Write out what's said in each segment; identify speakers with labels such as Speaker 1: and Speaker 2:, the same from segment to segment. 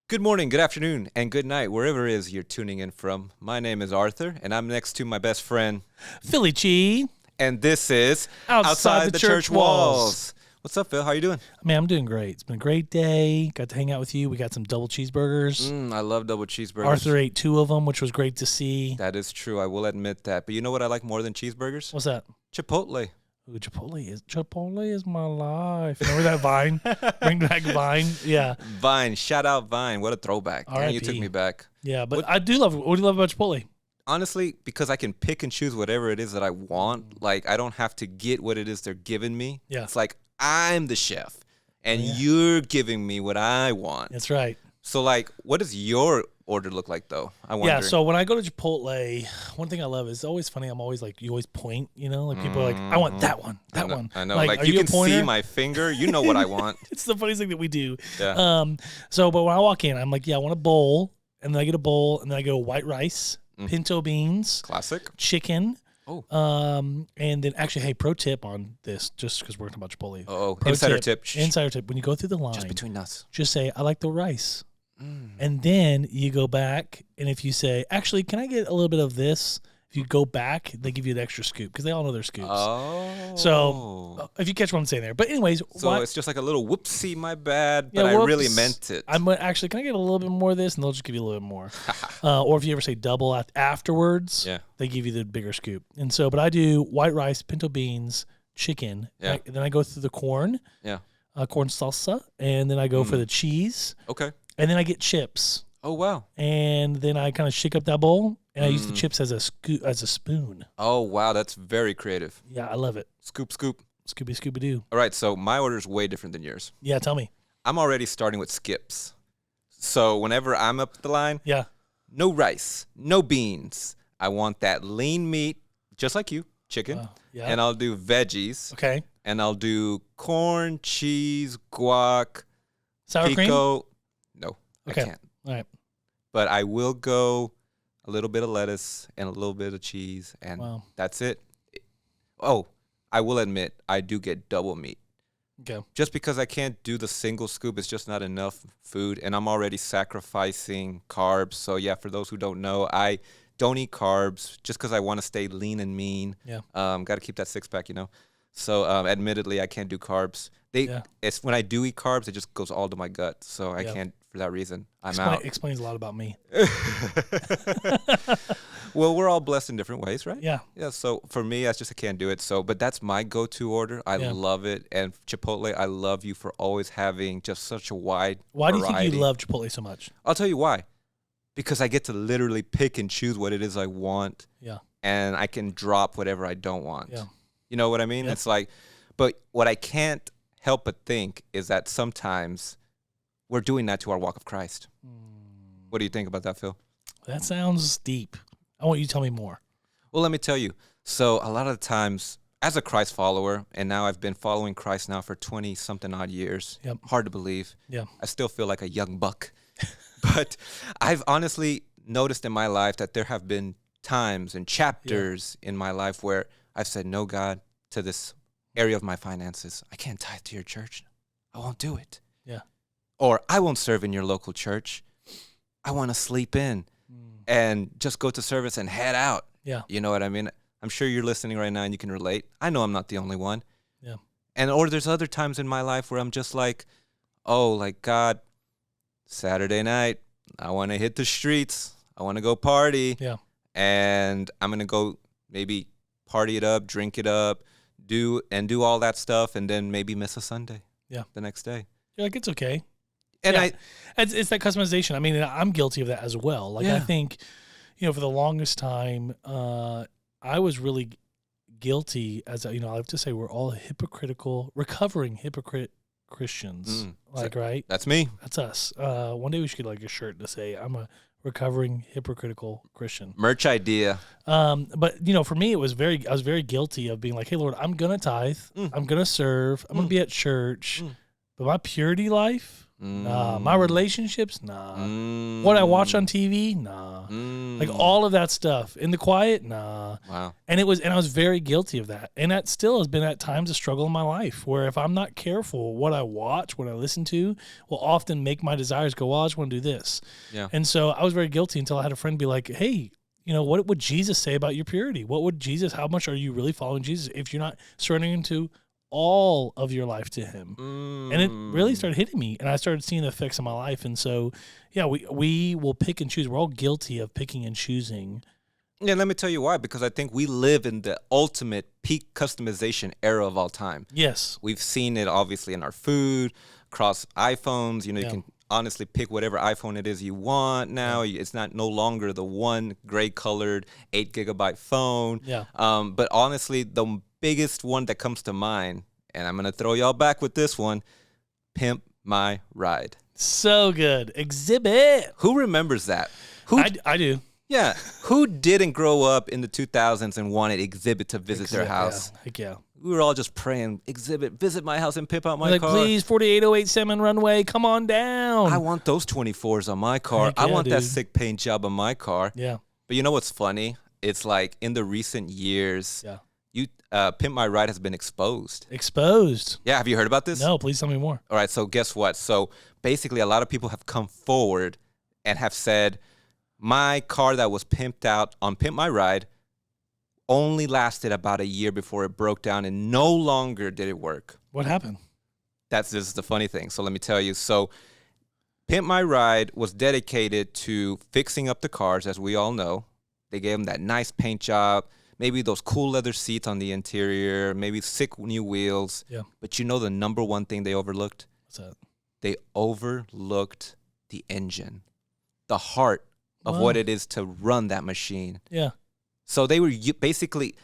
Speaker 1: Good morning, good afternoon, and good night, wherever it is you're tuning in from. My name is Arthur, and I'm next to my best friend,
Speaker 2: Philly Chi.
Speaker 1: and this is
Speaker 2: Outside the Church Walls.
Speaker 1: What's up, Phil? How you doing?
Speaker 2: Man, I'm doing great. It's been a great day. Got to hang out with you. We got some double cheeseburgers.
Speaker 1: I love double cheeseburgers.
Speaker 2: Arthur ate 2 of them, which was great to see.
Speaker 1: That is true. I will admit that. But you know what I like more than cheeseburgers?
Speaker 2: What's that?
Speaker 1: Chipotle.
Speaker 2: Ooh, Chipotle is my life. Remember that Vine? Bring back Vine. Yeah.
Speaker 1: Vine. Shout out Vine. What a throwback. Dang, you took me back.
Speaker 2: Yeah, but I do love it. What do you love about Chipotle?
Speaker 1: Honestly, because I can pick and choose whatever it is that I want. Like, I don't have to get what it is they're giving me.
Speaker 2: Yeah.
Speaker 1: It's like, I'm the chef, and you're giving me what I want.
Speaker 2: That's right.
Speaker 1: So, like, what does your order look like, though? I wonder.
Speaker 2: Yeah, so when I go to Chipotle, one thing I love is always funny. I'm always like, you always point, you know? Like, people are like, I want that one, that one.
Speaker 1: I know. Like you can see my finger. You know what I want.
Speaker 2: It's the funniest thing that we do.
Speaker 1: Yeah.
Speaker 2: But when I walk in, I'm like, yeah, I want a bowl. And then I get a bowl, and then I go white rice, pinto beans.
Speaker 1: Classic.
Speaker 2: Chicken.
Speaker 1: Oh.
Speaker 2: And then actually, hey, pro tip on this, just because we're talking about Chipotle.
Speaker 1: Oh, insider tip.
Speaker 2: Insider tip. When you go through the line,
Speaker 1: just between us,
Speaker 2: just say, I like the rice. And then you go back, and if you say, actually, can I get a little bit of this? If you go back, they give you an extra scoop because they all know their scoops.
Speaker 1: Oh.
Speaker 2: So if you catch what I'm saying there. But anyways.
Speaker 1: So it's just like a little whoopsie, my bad, but I really meant it.
Speaker 2: I'm actually, can I get a little bit more of this? And they'll just give you a little bit more. Or if you ever say double afterwards, they give you the bigger scoop. And so, but I do white rice, pinto beans, chicken.
Speaker 1: Yeah.
Speaker 2: Then I go through the corn.
Speaker 1: Yeah.
Speaker 2: Corn salsa. And then I go for the cheese.
Speaker 1: Okay.
Speaker 2: And then I get chips.
Speaker 1: Oh, wow.
Speaker 2: And then I kind of shake up that bowl, and I use the chips as a spoon.
Speaker 1: Oh, wow. That's very creative.
Speaker 2: Yeah, I love it.
Speaker 1: Scoop, scoop.
Speaker 2: Scooby-Doo.
Speaker 1: All right, so my order is way different than yours.
Speaker 2: Yeah, tell me.
Speaker 1: I'm already starting with skips. So whenever I'm up the line, no rice, no beans. I want that lean meat, just like you, chicken. And I'll do veggies.
Speaker 2: Okay.
Speaker 1: And I'll do corn, cheese, guac,
Speaker 2: sour cream?
Speaker 1: No,
Speaker 2: okay.
Speaker 1: I can't.
Speaker 2: All right.
Speaker 1: But I will go a little bit of lettuce and a little bit of cheese, and that's it. Oh, I will admit, I do get double meat.
Speaker 2: Okay.
Speaker 1: Just because I can't do the single scoop, it's just not enough food, and I'm already sacrificing carbs. So, yeah, for those who don't know, I don't eat carbs just because I want to stay lean and mean.
Speaker 2: Yeah.
Speaker 1: Got to keep that six-pack, you know. So, admittedly, I can't do carbs. It's when I do eat carbs, it just goes all to my gut. So I can't, for that reason, I'm out.
Speaker 2: Explains a lot about me.
Speaker 1: Well, we're all blessed in different ways, right?
Speaker 2: Yeah.
Speaker 1: Yeah, so for me, I can't do it. So, but that's my go-to order. I love it. And Chipotle, I love you for always having just such a wide
Speaker 2: Why do you
Speaker 1: variety.
Speaker 2: think you love Chipotle so much?
Speaker 1: I'll tell you why. Because I get to literally pick and choose what it is I want.
Speaker 2: Yeah.
Speaker 1: And I can drop whatever I don't want.
Speaker 2: Yeah.
Speaker 1: You know what I mean?
Speaker 2: Yeah.
Speaker 1: It's like, but what I can't help but think is that sometimes we're doing that to our walk of Christ. What do you think about that, Phil?
Speaker 2: That sounds deep. I want you to tell me more.
Speaker 1: Well, let me tell you. So a lot of the times, as a Christ follower, and now I've been following Christ now for 20-something odd years.
Speaker 2: Yep.
Speaker 1: Hard to believe.
Speaker 2: Yeah.
Speaker 1: I still feel like a young buck. But I've honestly noticed in my life that there have been times and chapters in my life where I've said, no, God, to this area of my finances. I can't tithe to your church. I won't do it.
Speaker 2: Yeah.
Speaker 1: Or I won't serve in your local church. I want to sleep in and just go to service and head out.
Speaker 2: Yeah.
Speaker 1: You know what I mean? I'm sure you're listening right now and you can relate. I know I'm not the only one.
Speaker 2: Yeah.
Speaker 1: And or there's other times in my life where I'm just like, oh, like God, Saturday night, I want to hit the streets. I want to go party.
Speaker 2: Yeah.
Speaker 1: And I'm going to go maybe party it up, drink it up, do all that stuff, and then maybe miss a Sunday. Yeah. The next day.
Speaker 2: You're like, it's okay.
Speaker 1: And
Speaker 2: it's that customization. I mean, I'm guilty of that as well. Like, I think, for the longest time, I was really guilty I have to say we're all recovering hypocrite Christians. Right?
Speaker 1: That's me.
Speaker 2: That's us. One day we should get like a shirt to say, I'm a recovering hypocritical Christian.
Speaker 1: Merch idea.
Speaker 2: But for me, I was very guilty of being like, hey, Lord, I'm going to tithe. I'm going to serve. I'm going to be at church. But my purity life, nah. My relationships, nah. What I watch on TV, nah. Like all of that stuff. In the quiet, nah.
Speaker 1: Wow.
Speaker 2: And I was very guilty of that. And that still has been at times a struggle in my life where if I'm not careful, what I watch, what I listen to will often make my desires go, well, I just want to do this.
Speaker 1: Yeah.
Speaker 2: And so I was very guilty until I had a friend be like, hey, what would Jesus say about your purity? How much are you really following Jesus if you're not surrendering to all of your life to him? And it really started hitting me, and I started seeing the effects of my life. And so, yeah, we will pick and choose. We're all guilty of picking and choosing.
Speaker 1: Yeah, let me tell you why. Because I think we live in the ultimate peak customization era of all time.
Speaker 2: Yes.
Speaker 1: We've seen it obviously in our food, across iPhones. You can honestly pick whatever iPhone it is you want now. It's no longer the one gray colored 8 gigabyte phone.
Speaker 2: Yeah.
Speaker 1: But honestly, the biggest one that comes to mind, and I'm going to throw y'all back with this one, Pimp My Ride.
Speaker 2: So good. Exhibit.
Speaker 1: Who remembers that?
Speaker 2: I do.
Speaker 1: Yeah. Who didn't grow up in the 2000s and wanted Exhibit to visit their house?
Speaker 2: Yeah. Heck yeah.
Speaker 1: We were all just praying, Exhibit, visit my house and pimp out my car.
Speaker 2: Please, 4808 Salmon Runway, come on down.
Speaker 1: I want those 24s on my car.
Speaker 2: Heck
Speaker 1: I
Speaker 2: yeah,
Speaker 1: want that
Speaker 2: dude.
Speaker 1: sick paint job on my car.
Speaker 2: Yeah.
Speaker 1: But you know what's funny? It's like in the recent years, Pimp My Ride has been exposed.
Speaker 2: Exposed.
Speaker 1: Yeah, have you heard about this?
Speaker 2: No, please tell me more.
Speaker 1: All right, so guess what? So basically a lot of people have come forward and have said, my car that was pimped out on Pimp My Ride only lasted about a year before it broke down and no longer did it work.
Speaker 2: What happened?
Speaker 1: This is the funny thing. So let me tell you. So Pimp My Ride was dedicated to fixing up the cars, as we all know. They gave them that nice paint job, maybe those cool leather seats on the interior, maybe sick new wheels.
Speaker 2: Yeah.
Speaker 1: But the number one thing they overlooked?
Speaker 2: What's that?
Speaker 1: They overlooked the engine, the heart of what it is to run that machine.
Speaker 2: Yeah.
Speaker 1: So they were basically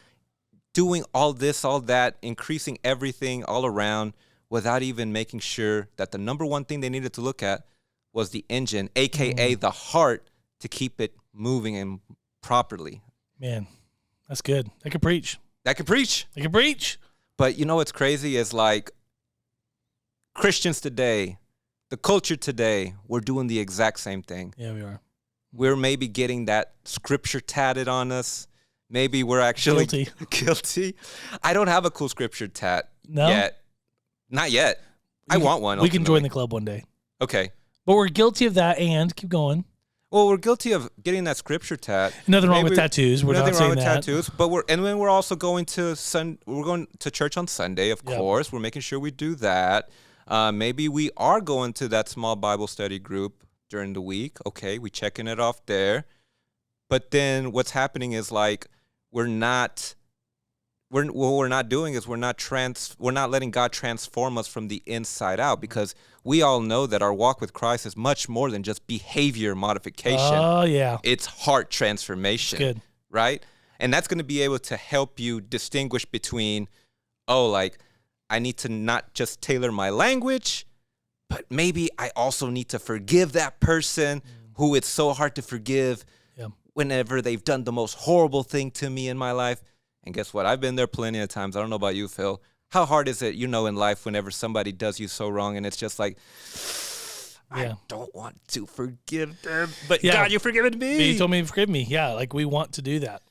Speaker 1: doing all this, all that, increasing everything all around without even making sure that the number one thing they needed to look at was the engine, a.k.a. the heart, to keep it moving and properly.
Speaker 2: Man, that's good. They could preach.
Speaker 1: That could preach.
Speaker 2: They could preach.
Speaker 1: But what's crazy is like Christians today, the culture today, we're doing the exact same thing.
Speaker 2: Yeah, we are.
Speaker 1: We're maybe getting that scripture tatted on us. Maybe we're actually guilty. I don't have a cool scripture tat yet. Not yet. I want one.
Speaker 2: We can join the club one day.
Speaker 1: Okay.
Speaker 2: But we're guilty of that, and keep going.
Speaker 1: Well, we're guilty of getting that scripture tat.
Speaker 2: Nothing wrong with tattoos. We're not saying that.
Speaker 1: Tattoos. But we're also going to we're going to church on Sunday, of course. We're making sure we do that. Maybe we are going to that small Bible study group during the week. Okay, we checking it off there. But then what's happening is like we're not letting God transform us from the inside out, because we all know that our walk with Christ is much more than just behavior modification.
Speaker 2: Oh, yeah.
Speaker 1: It's heart transformation.
Speaker 2: Good.
Speaker 1: Right? And that's going to be able to help you distinguish between, I need to not just tailor my language, but maybe I also need to forgive that person who it's so hard to forgive whenever they've done the most horrible thing to me in my life. And guess what? I've been there plenty of times. I don't know about you, Phil. How hard is it, in life whenever somebody does you so wrong and it's just like, I don't want to forgive them, but God, you've forgiven me.
Speaker 2: You told me to forgive me. Yeah, like we want to do that.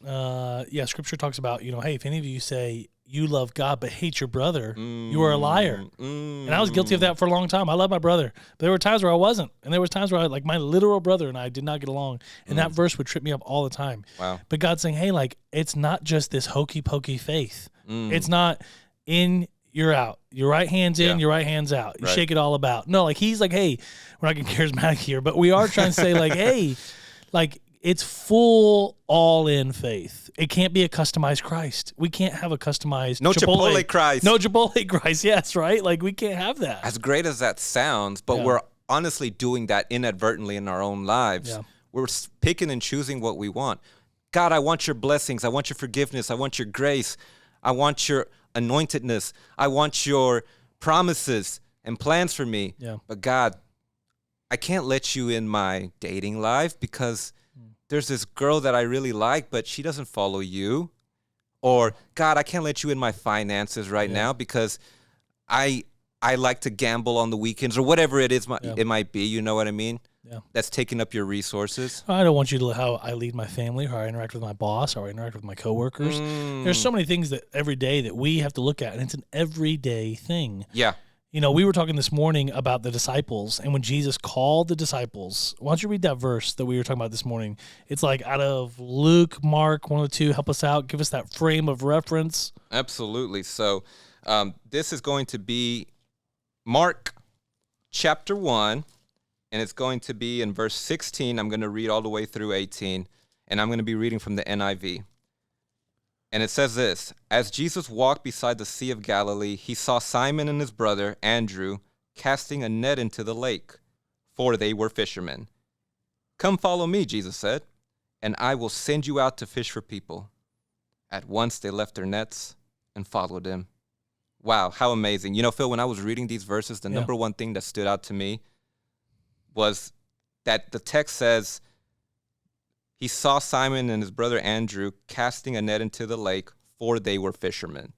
Speaker 2: Scripture talks about, hey, if any of you say you love God but hate your brother, you are a liar. And I was guilty of that for a long time. I love my brother, but there were times where I wasn't. And there was times where my literal brother and I did not get along. And that verse would trip me up all the time.
Speaker 1: Wow.
Speaker 2: But God's saying, hey, it's not just this hokey pokey faith. It's not in, you're out. Your right hand's in, your right hand's out. You shake it all about. No, he's like, hey, we're not getting charismatic here, but we are trying to say hey, it's full all-in faith. It can't be a customized Christ. We can't have a customized
Speaker 1: Chipotle Christ.
Speaker 2: No Chipotle Christ, yes, right? We can't have that.
Speaker 1: As great as that sounds, but we're honestly doing that inadvertently in our own lives. Yeah. We're picking and choosing what we want. God, I want your blessings. I want your forgiveness. I want your grace. I want your anointedness. I want your promises and plans for me.
Speaker 2: Yeah.
Speaker 1: But God, I can't let you in my dating life because there's this girl that I really like, but she doesn't follow you. Or, God, I can't let you in my finances right now because I like to gamble on the weekends or whatever it is it might be. You know what I mean? that's taking up your resources.
Speaker 2: I don't want you to how I lead my family, how I interact with my boss, how I interact with my coworkers. There's so many things that every day that we have to look at, and it's an everyday thing.
Speaker 1: Yeah.
Speaker 2: You know, we were talking this morning about the disciples, and when Jesus called the disciples, why don't you read that verse that we were talking about this morning? It's like out of Luke, Mark, one of the two. Help us out. Give us that frame of reference.
Speaker 1: Absolutely. So this is going to be Mark chapter 1, and it's going to be in verse 16. I'm going to read all the way through 18, and I'm going to be reading from the NIV. And it says this: As Jesus walked beside the Sea of Galilee, he saw Simon and his brother, Andrew, casting a net into the lake, for they were fishermen. "Come follow me," Jesus said, "and I will send you out to fish for people." At once they left their nets and followed him. Wow, how amazing. You know, Phil, when I was reading these verses, the number one thing that stood out to me was that the text says, he saw Simon and his brother Andrew casting a net into the lake, for they were fishermen.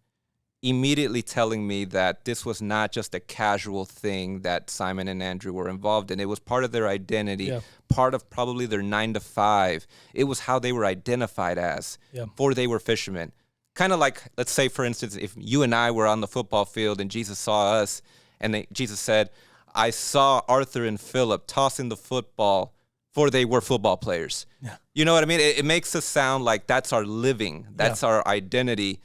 Speaker 1: Immediately telling me that this was not just a casual thing that Simon and Andrew were involved in. It was part of their identity, part of probably their 9 to 5. It was how they were identified as, for they were fishermen. Kind of like, let's say, for instance, if you and I were on the football field and Jesus saw us, and Jesus said, "I saw Arthur and Phillip tossing the football, for they were football players." Yeah. You know what I mean? It makes us sound like that's our living. That's our identity,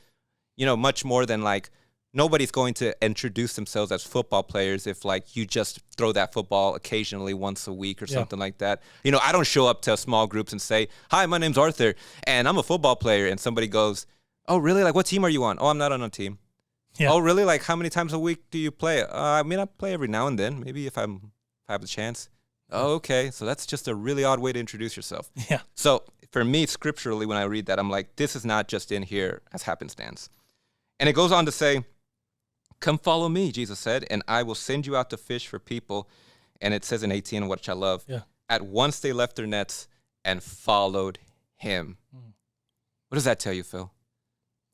Speaker 1: you know, much more than like nobody's going to introduce themselves as football players if like you just throw that football occasionally once a week or something like that. You know, I don't show up to small groups and say, "Hi, my name's Arthur, and I'm a football player." And somebody goes, "Oh, really? Like, what team are you on?" "Oh, I'm not on a team." Yeah. "Oh, really? Like, how many times a week do you play?" I mean, I play every now and then, maybe if I have the chance." "Oh, okay. So that's just a really odd way to introduce yourself." Yeah. So for me, scripturally, when I read that, I'm like, this is not just in here as happenstance. And it goes on to say, "Come follow me," Jesus said, "and I will send you out to fish for people." And it says in 18, which I love, at once they left their nets and followed him. What does that tell you, Phil?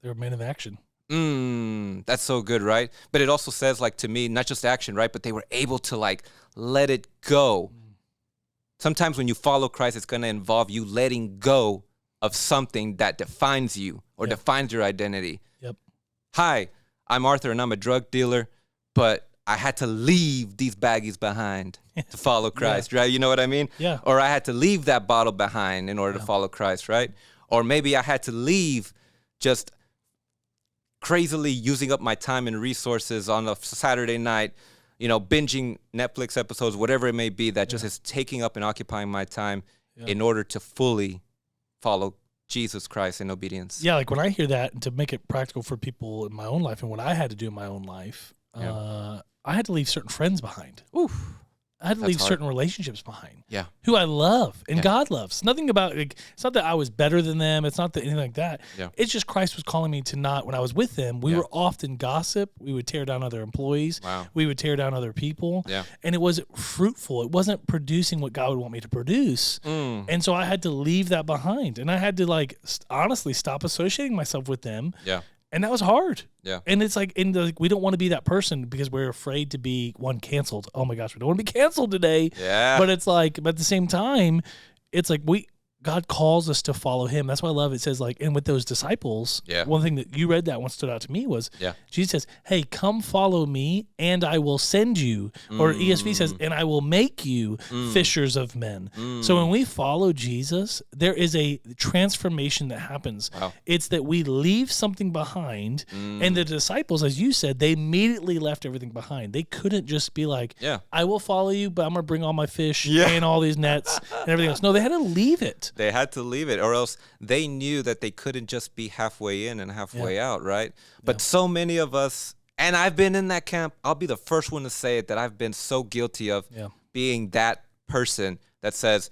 Speaker 2: They were men of action.
Speaker 1: That's so good, right? But it also says, like, to me, not just action, right? But they were able to, like, let it go. Sometimes when you follow Christ, it's going to involve you letting go of something that defines you or defines your identity. "Hi, I'm Arthur, and I'm a drug dealer, but I had to leave these baggies behind to follow Christ," right? You know what I mean? Yeah. Or I had to leave that bottle behind in order to follow Christ, right? Or maybe I had to leave just crazily using up my time and resources on a Saturday night, you know, binging Netflix episodes, whatever it may be, that just is taking up and occupying my time in order to fully follow Jesus Christ in obedience.
Speaker 2: Yeah, like when I hear that, and to make it practical for people in my own life and what I had to do in my own life, I had to leave certain friends behind. Oof. I had to leave certain relationships behind. Yeah. Who I love and God loves. Nothing about, like, it's not that I was better than them. It's not that anything like that. Yeah. It's just Christ was calling me to not, when I was with them, we were often gossip. We would tear down other employees. Wow. We would tear down other people. Yeah. And it wasn't fruitful. It wasn't producing what God would want me to produce. And so I had to leave that behind. And I had to, like, honestly stop associating myself with them. Yeah. And that was hard. Yeah. And it's like, we don't want to be that person because we're afraid to be, canceled. Oh my gosh, we don't want to be canceled today. Yeah. But it's like, but at the same time, it's like God calls us to follow him. That's why I love it. It says, like, and with those disciples, one thing that you read that one stood out to me was Jesus says, "Hey, come follow me and I will send you." Or ESV says, "and I will make you fishers of men." So when we follow Jesus, there is a transformation that happens. Wow. It's that we leave something behind. And the disciples, as you said, they immediately left everything behind. They couldn't just be like, "I will follow you, but I'm going to bring all my fish and all these nets and everything else." No, they had to leave it.
Speaker 1: They had to leave it, or else they knew that they couldn't just be halfway in and halfway out, right? But so many of us, and I've been in that camp, I'll be the first one to say it, that I've been so guilty of being that person that says,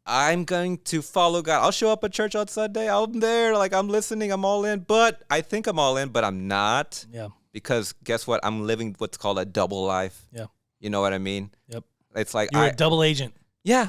Speaker 1: "I'm going to follow God. I'll show up at church on Sunday. I'm there, like, I'm listening, I'm all in, but I think I'm all in, but I'm not." Yeah. Because guess what? I'm living what's called a double life. Yeah. You know what I mean? Yep. It's like
Speaker 2: you're a double agent.
Speaker 1: Yeah.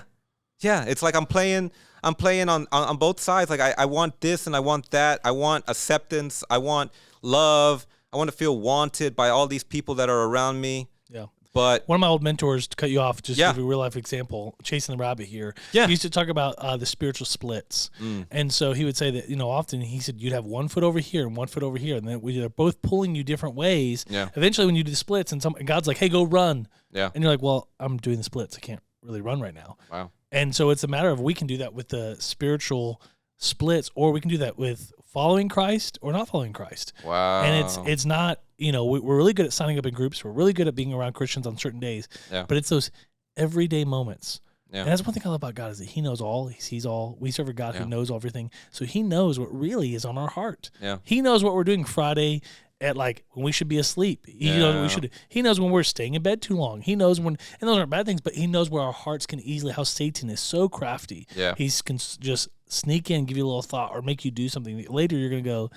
Speaker 1: Yeah. It's like I'm playing on both sides. Like I want this and I want that. I want acceptance. I want love. I want to feel wanted by all these people that are around me. Yeah. But
Speaker 2: one of my old mentors, to cut you off, just
Speaker 1: Yeah.
Speaker 2: give you a real life example, chasing the rabbit here.
Speaker 1: Yeah.
Speaker 2: He used to talk about the spiritual splits. And so he would say that, often he said you'd have 1 foot over here and 1 foot over here. And then they're both pulling you different ways.
Speaker 1: Yeah.
Speaker 2: Eventually when you do the splits and God's like, hey, go run.
Speaker 1: Yeah.
Speaker 2: And you're like, well, I'm doing the splits. I can't really run right now.
Speaker 1: Wow.
Speaker 2: And so it's a matter of we can do that with the spiritual splits, or we can do that with following Christ or not following Christ.
Speaker 1: Wow.
Speaker 2: And it's not, we're really good at signing up in groups. We're really good at being around Christians on certain days.
Speaker 1: Yeah.
Speaker 2: But it's those everyday moments.
Speaker 1: Yeah.
Speaker 2: And that's one thing I love about God is that he knows all, he sees all. We serve a God
Speaker 1: Yeah.
Speaker 2: who knows everything. So he knows what really is on our heart.
Speaker 1: Yeah.
Speaker 2: He knows what we're doing Friday at when we should be asleep. He knows what we should. He knows when we're staying in bed too long. He knows when, and those aren't bad things, but he knows where our hearts can easily, how Satan is so crafty.
Speaker 1: Yeah.
Speaker 2: He can just sneak in, give you a little thought, or make you do something. Later you're going to go,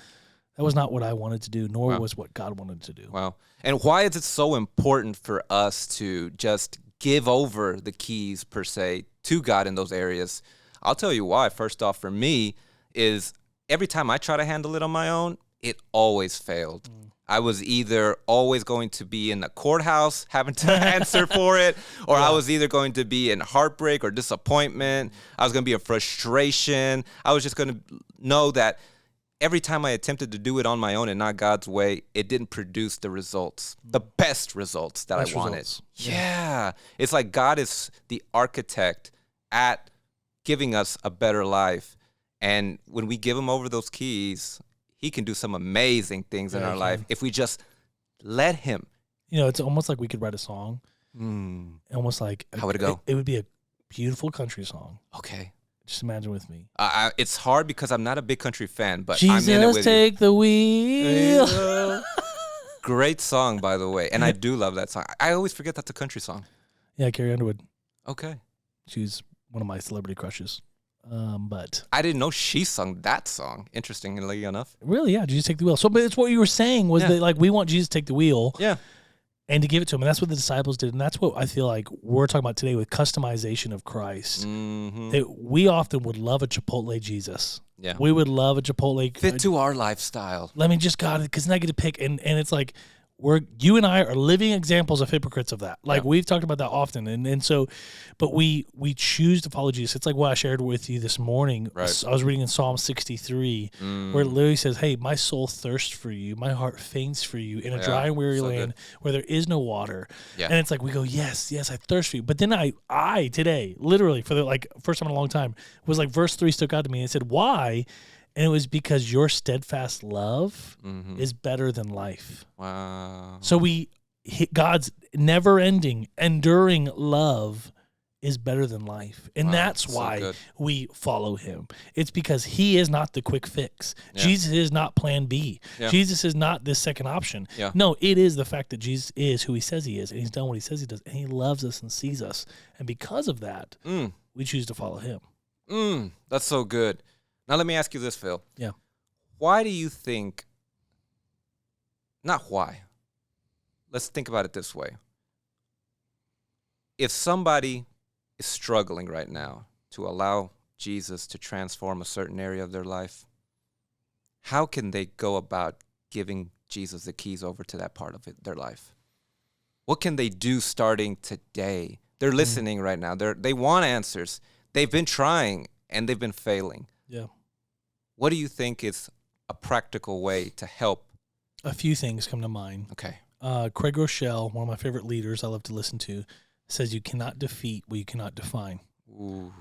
Speaker 2: that was not what I wanted to do, nor was what God wanted to do.
Speaker 1: Wow. And why is it so important for us to just give over the keys, per se, to God in those areas? I'll tell you why. First off, for me, is every time I try to handle it on my own, it always failed. I was either always going to be in the courthouse having to answer for it, or I was either going to be in heartbreak or disappointment. I was going to be in frustration. I was just going to know that every time I attempted to do it on my own and not God's way, it didn't produce the results, the best results that I wanted. Yeah. It's like God is the architect at giving us a better life. And when we give him over those keys, he can do some amazing things in our life if we just let him.
Speaker 2: It's almost like we could write a song. Almost like
Speaker 1: how would it go?
Speaker 2: It would be a beautiful country song.
Speaker 1: Okay.
Speaker 2: Just imagine with me.
Speaker 1: It's hard because I'm not a big country fan, but
Speaker 2: Jesus,
Speaker 1: I'm in it with
Speaker 2: take the wheel.
Speaker 1: Great song, by the way. And I do love that song. I always forget that's a country song.
Speaker 2: Yeah, Carrie Underwood.
Speaker 1: Okay.
Speaker 2: She's one of my celebrity crushes. But
Speaker 1: I didn't know she sung that song, interestingly enough.
Speaker 2: Really, yeah, Jesus take the wheel. So, but it's what you were saying was that we want Jesus to take the wheel.
Speaker 1: Yeah.
Speaker 2: And to give it to him. And that's what the disciples did. And that's what I feel like we're talking about today with customization of Christ. That we often would love a Chipotle Jesus.
Speaker 1: Yeah.
Speaker 2: We would love a Chipotle.
Speaker 1: Fit to our lifestyle.
Speaker 2: Let me just, God, because then I get to pick. And it's like, you and I are living examples of hypocrites of that. We've talked about that often. And so, but we choose to follow Jesus. It's like what I shared with you this morning.
Speaker 1: Right.
Speaker 2: I was reading in Psalm 63 where it literally says, hey, my soul thirsts for you. My heart faints for you in a dry and weary land where there is no water. Yeah. And it's like, we go, yes, I thirst for you. But then I today, literally for the first time in a long time, was verse 3 stuck out to me and it said, why? And it was because your steadfast love is better than life.
Speaker 1: Wow.
Speaker 2: So God's never-ending, enduring love is better than life. And that's why we follow him. It's because he is not the quick fix. Yeah. Jesus is not plan B. Yeah. Jesus is not this second option. Yeah. No, it is the fact that Jesus is who he says he is, and he's done what he says he does, and he loves us and sees us. And because of that, we choose to follow him.
Speaker 1: That's so good. Now, let me ask you this, Phil.
Speaker 2: Yeah.
Speaker 1: Why do you think, not why, let's think about it this way. If somebody is struggling right now to allow Jesus to transform a certain area of their life, how can they go about giving Jesus the keys over to that part of their life? What can they do starting today? They're listening right now. They want answers. They've been trying, and they've been failing.
Speaker 2: Yeah.
Speaker 1: What do you think is a practical way to help?
Speaker 2: A few things come to mind.
Speaker 1: Okay.
Speaker 2: Craig Rochelle, one of my favorite leaders I love to listen to, says you cannot defeat what you cannot define.
Speaker 1: Ooh.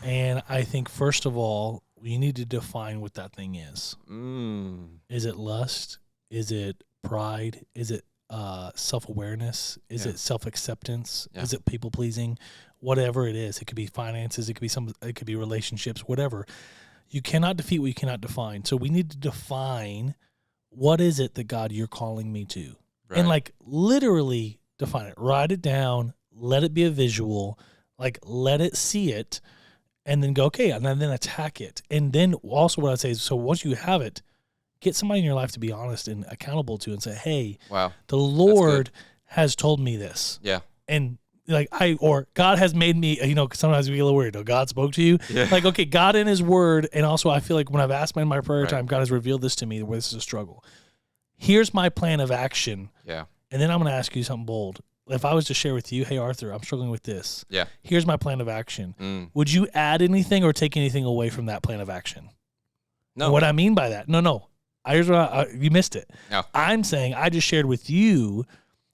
Speaker 2: And I think, first of all, you need to define what that thing is. Is it lust? Is it pride? Is it self-awareness? Is it self-acceptance? Yeah. Is it people-pleasing? Whatever it is. It could be finances. It could be relationships, whatever. You cannot defeat what you cannot define. So we need to define, what is it that, God, you're calling me to? Right. And literally define it. Write it down. Let it be a visual. Let it see it. And then go, okay, and then attack it. And then also what I'd say is, so once you have it, get somebody in your life to be honest and accountable to and say, hey, wow, the Lord has told me this. Yeah. And or God has made me, sometimes we get a little worried. God spoke to you. Yeah. Okay, God in his word. And also I feel like when I've asked in my prayer time, God has revealed this to me where this is a struggle. Here's my plan of action. Yeah. And then I'm going to ask you something bold. if I was to share with you, hey, Arthur, I'm struggling with this.
Speaker 1: Yeah.
Speaker 2: Here's my plan of action. Would you add anything or take anything away from that plan of action?
Speaker 1: No.
Speaker 2: And what I mean by that, no. Here's what you missed it.
Speaker 1: No.
Speaker 2: I'm saying I just shared with you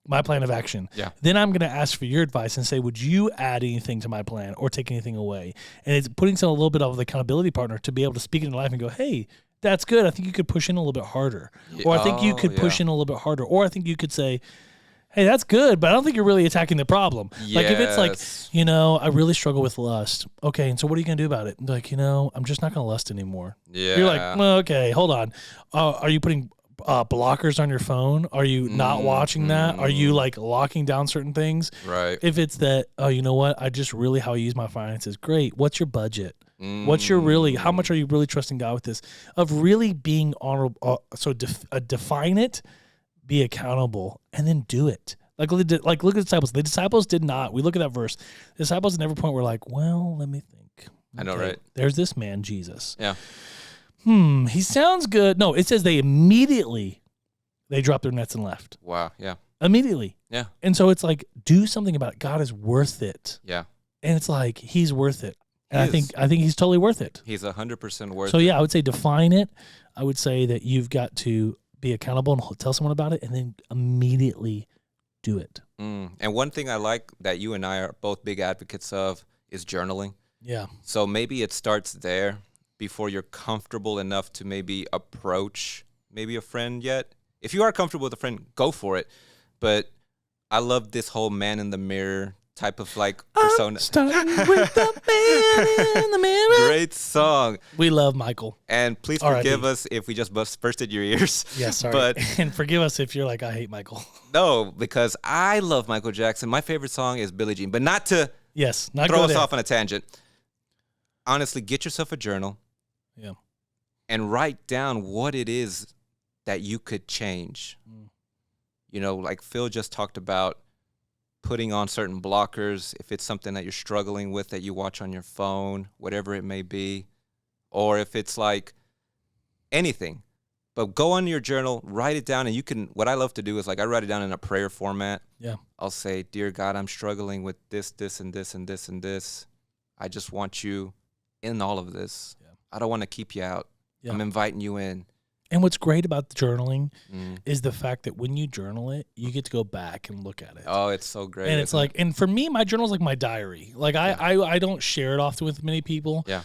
Speaker 2: my plan of action.
Speaker 1: Yeah.
Speaker 2: Then I'm going to ask for your advice and say, would you add anything to my plan or take anything away? And it's putting a little bit of the accountability partner to be able to speak into life and go, hey, that's good. I think you could push in a little bit harder. Or I think you could push in a little bit harder. Or I think you could say, hey, that's good, but I don't think you're really attacking the problem.
Speaker 1: Yes.
Speaker 2: Like if it's like, I really struggle with lust. Okay, and so what are you going to do about it? Like, I'm just not going to lust anymore.
Speaker 1: Yeah.
Speaker 2: You're like, well, okay, hold on. Are you putting blockers on your phone? Are you not watching that? Are you like locking down certain things?
Speaker 1: Right.
Speaker 2: If it's that, oh, you know what? I just really how I use my finances. Great. What's your budget? What's your how much are you really trusting God with this? Of really being honorable. So define it, be accountable, and then do it. Like look at the disciples. The disciples did not. We look at that verse. The disciples at every point were like, well, let me think.
Speaker 1: I know, right?
Speaker 2: There's this man, Jesus.
Speaker 1: Yeah.
Speaker 2: He sounds good. No, it says they dropped their nets and left.
Speaker 1: Wow. Yeah.
Speaker 2: Immediately.
Speaker 1: Yeah.
Speaker 2: And so it's like, do something about it. God is worth it.
Speaker 1: Yeah.
Speaker 2: And it's like, he's worth it. And I think he's totally worth it.
Speaker 1: He's 100% worth it.
Speaker 2: So yeah, I would say define it. I would say that you've got to be accountable and tell someone about it and then immediately do it.
Speaker 1: And one thing I like that you and I are both big advocates of is journaling.
Speaker 2: Yeah.
Speaker 1: So maybe it starts there before you're comfortable enough to maybe approach maybe a friend yet. If you are comfortable with a friend, go for it. But I love this whole man in the mirror type of like persona.
Speaker 2: Starting with the man in the mirror.
Speaker 1: Great song.
Speaker 2: We love Michael.
Speaker 1: And please forgive us if we just bursted your ears.
Speaker 2: Yeah, sorry.
Speaker 1: But
Speaker 2: and forgive us if you're like, I hate Michael.
Speaker 1: No, because I love Michael Jackson. My favorite song is Billie Jean. But not to throw us off on a tangent. Honestly, get yourself a journal.
Speaker 2: Yeah.
Speaker 1: And write down what it is that you could change. Like Phil just talked about putting on certain blockers if it's something that you're struggling with that you watch on your phone, whatever it may be, or if it's like anything. But go on your journal, write it down, and what I love to do is like I write it down in a prayer format. Yeah. I'll say, dear God, I'm struggling with this, this, and this, and this, and this. I just want you in all of this. Yeah. I don't want to keep you out. Yeah. I'm inviting you in.
Speaker 2: And what's great about the journaling is the fact that when you journal it, you get to go back and look at it.
Speaker 1: Oh, it's so great.
Speaker 2: And it's like, and for me, my journal is like my diary. Like I don't share it often with many people. Yeah.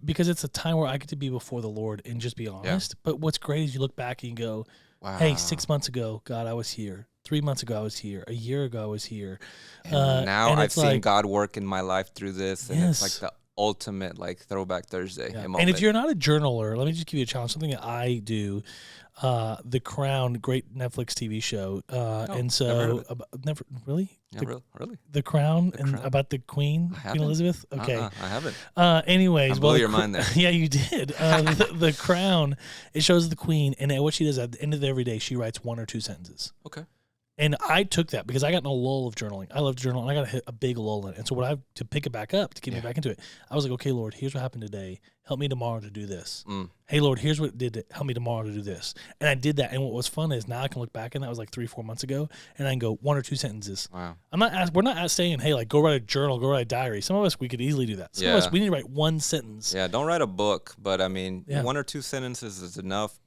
Speaker 2: Because it's a time where I get to be before the Lord and just be honest. Yeah. But what's great is you look back and you go, wow. Hey, 6 months ago, God, I was here. 3 months ago, I was here. A year ago, I was here.
Speaker 1: And now I've seen God work in my life through this. And it's like the ultimate like Throwback Thursday moment.
Speaker 2: And if you're not a journaler, let me just give you a challenge. Something that I do, The Crown, great Netflix TV show. And so never really?
Speaker 1: Yeah, really?
Speaker 2: The Crown about the Queen Elizabeth? Okay.
Speaker 1: I haven't.
Speaker 2: Anyways,
Speaker 1: I blew your mind there.
Speaker 2: Yeah, you did. The Crown, it shows the Queen, and what she does at the end of every day, she writes 1 or 2 sentences.
Speaker 1: Okay.
Speaker 2: And I took that because I got in a lull of journaling. I love journaling, and I got a big lull in it. And so to pick it back up, to get me back into it, I was like, okay, Lord, here's what happened today. Help me tomorrow to do this. Hey, Lord, here's what did it. Help me tomorrow to do this. And I did that. And what was fun is now I can look back, and that was like 3-4 months ago, and I can go 1 or 2 sentences. Wow. We're not saying, hey, like go write a journal, go write a diary. Some of us, we could easily do that. Some of us, we need to write 1 sentence.
Speaker 1: Yeah, don't write a book, but I mean, 1 or 2 sentences is enough,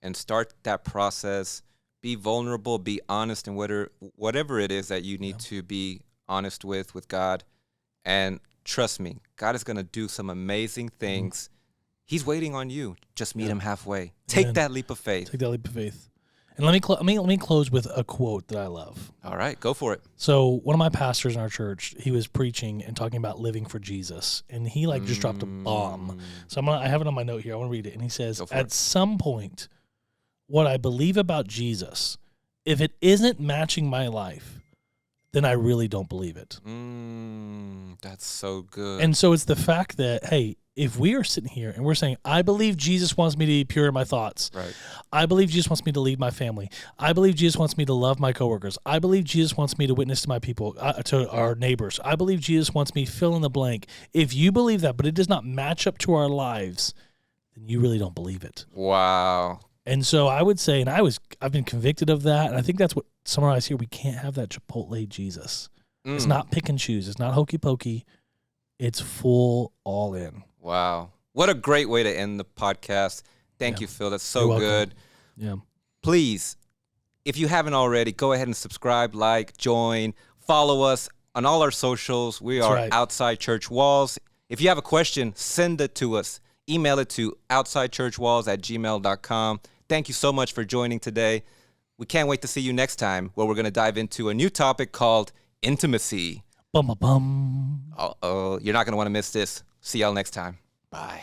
Speaker 1: and start that process. Be vulnerable, be honest in whatever it is that you need to be honest with God. And trust me, God is going to do some amazing things. He's waiting on you. Just meet him halfway. Take that leap of faith.
Speaker 2: Take that leap of faith. And let me close with a quote that I love.
Speaker 1: All right, go for it.
Speaker 2: So one of my pastors in our church, he was preaching and talking about living for Jesus. And he just dropped a bomb. So I have it on my note here. I want to read it. And he says, at some point, what I believe about Jesus, if it isn't matching my life, then I really don't believe it.
Speaker 1: That's so good.
Speaker 2: And so it's the fact that, hey, if we are sitting here and we're saying, I believe Jesus wants me to be pure in my thoughts. Right. I believe Jesus wants me to lead my family. I believe Jesus wants me to love my coworkers. I believe Jesus wants me to witness to my people, to our neighbors. I believe Jesus wants me fill in the blank. If you believe that, but it does not match up to our lives, then you really don't believe it.
Speaker 1: Wow.
Speaker 2: And so I would say, and I've been convicted of that, and I think that's what summarized here. We can't have that Chipotle Jesus. It's not pick and choose. It's not hokey pokey. It's full all in.
Speaker 1: Wow. What a great way to end the podcast. Thank you, Phil. That's so good.
Speaker 2: Yeah.
Speaker 1: Please, if you haven't already, go ahead and subscribe, like, join, follow us on all our socials. We are Outside Church Walls. If you have a question, send it to us. Email it to outsidechurchwalls@gmail.com. Thank you so much for joining today. We can't wait to see you next time, where we're going to dive into a new topic called intimacy.
Speaker 2: Bum, bum, bum.
Speaker 1: Uh-oh, you're not going to want to miss this. See y'all next time. Bye.